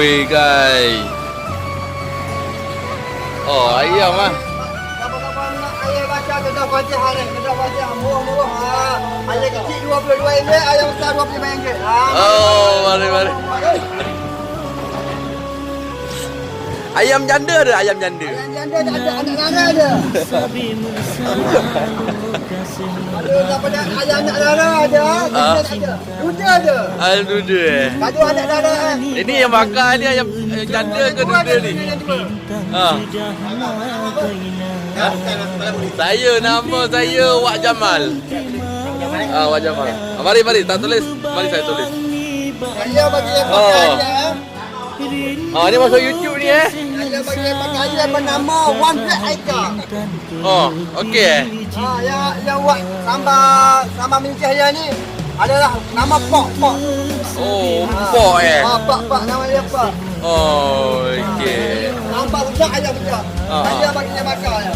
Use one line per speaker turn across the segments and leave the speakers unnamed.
Oi guys. Oh, ayam ah.
Siapa-siapa nak ayam baca kedai Fatihah ni, kedai Fatihah murah-murah. Ayam kecil RM22, ayam besar RM25.
Oh, mari. Ayam janda ada, ayam janda.
Ayam janda ada, anak nara ada. Ada daripada ayam anak nara ada, ada. Duda ada.
Ayam duda eh.
Kadu anak nara
Ini yang bakar ni ayam janda ke duda ni? Ha. Saya nama saya Wak Jamal. Wak Jamal. Mari tak tulis. Mari saya tulis.
Saya bagi yang pakai
Ni masuk YouTube ni eh.
Saya bagi yang pakai ayam bernama One Black Aika.
Okey eh.
Yang buat sambal minci ayam ni adalah nama Pok.
Empok eh.
Pak nama dia Pak.
Okey.
Sambal sedap ayam sedap. Saya bagi yang bakar ya.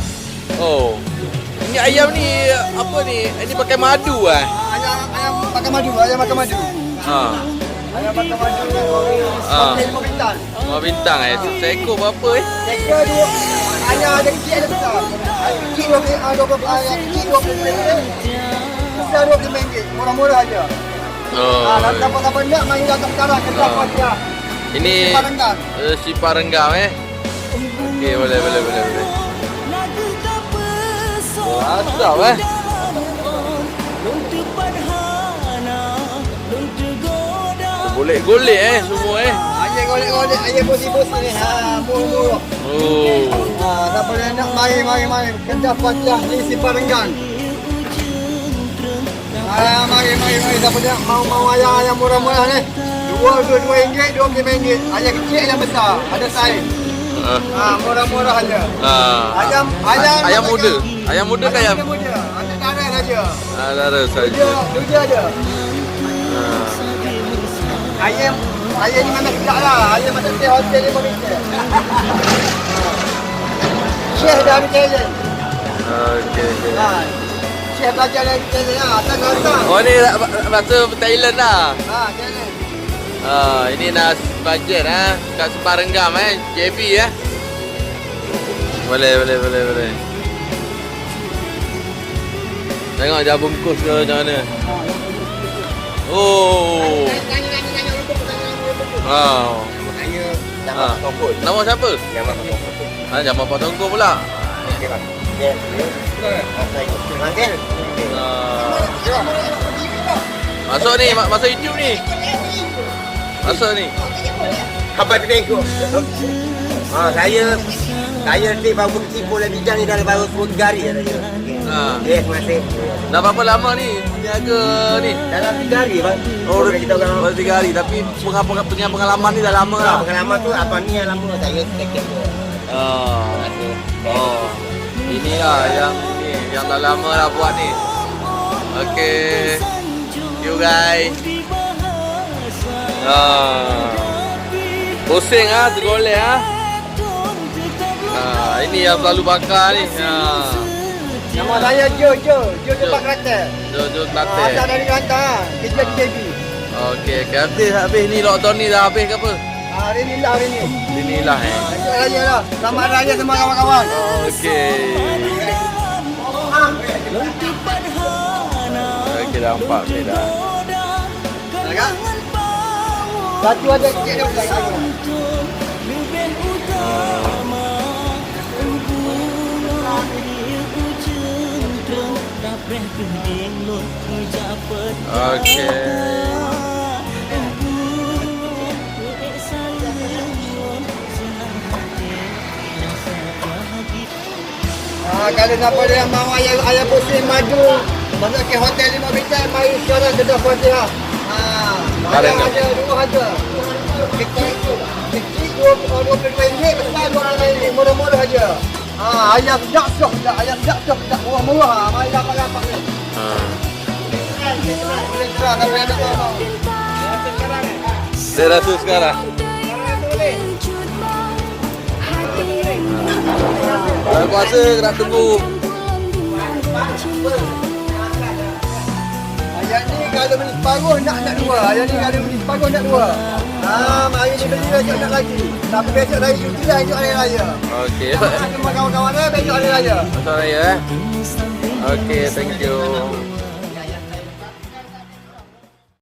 Ini ayam ni apa ni? Ini pakai madu eh.
Ayam makan madu, ayam makan madu. Ayam makan madu. Pakai 5 bintang.
5 bintang eh. Seekor berapa eh?
Seekor dua. Ayam ada kecil ada besar. Kecil 20 ayam kecil 20 besar RM20. Murah-murah aja. Nak siapa-siapa nak mari datang sekarang ke Fatihah.
Ini Sipar Renggam eh. Okey, boleh. Asap eh. Golek-golek eh semua eh.
Ayam golek-golek, ayam bosi-bosi ni. Murah-murah. Siapa nak mari. Kedah Fatihah ni Sipar Renggam. Mari. Siapa nak mau ayam murah-murah ni. RM2 RM25, ayam kecil, ayam besar. Ada saiz. Murah-murah aja.
Ayam muda. Ayam muda ke ayam?
Muda. Ada darah saja.
Darah saja.
Duda ada. Ayam ni memang sedap lah. Ayam macam stay hotel 5 meter. Chef dah ambil talent.
Okey.
Chef belajar dari talent lah. Atas.
Ni bahasa Thailand lah.
Talent.
Ini nak bajet kat Sipar Renggam JB Boleh. Tengok dia bungkus ke macam mana. Nama siapa? Jamal Pak Tongkol pula. Masuk ni, masuk YouTube ni. Masuk ni.
Apa tu tengok? Saya ni baru berkecimpung dalam bidang ni dah baru 10 hari dah saya. Terima kasih.
Dah berapa lama ni berniaga ni?
Dalam 3 hari bang.
Kita orang baru 3 hari tapi pengalaman ni dah lama lah.
Pengalaman tu apa ni yang lama saya sedikit.
Inilah yang dah lama lah buat ni. Okay. Thank you guys. Pusing tergolek ini yang selalu bakar ni.
Nama saya Jo tempat Kelantan.
Jo Kelantan.
Asal dari Kelantan. Kerja di JB.
Okey, habis ni lockdown ni dah habis ke apa?
Hari ni.
Inilah
Selamat raya lah. Selamat raya semua kawan-kawan.
Okey. Okey, nampak ni dah.
Agak. Satu ada kecil dia bukan.
Okey.
Kalau siapa yang mahu ayam pusing madu masuk ke hotel 5 bintang, mari sekarang kedai Fatihah. Ayam ada dua harga. Kecil RM20, besar RM25, murah-murah aja. Ayam sedap, murah-murah. Mari dapat ni. Boleh serah kalau ada orang.
Saya rasa sekarang. Kalau puasa kena tunggu.
Ayam ni kalau beli separuh nak dua. Yang ni ada beli separuh nak dua. Hari ni beli besok nak lagi. Tapi besok raya cuti lah, esok hari raya.
Okey.
Cuma kawan-kawan besok hari raya.
Besok raya Okey, thank you.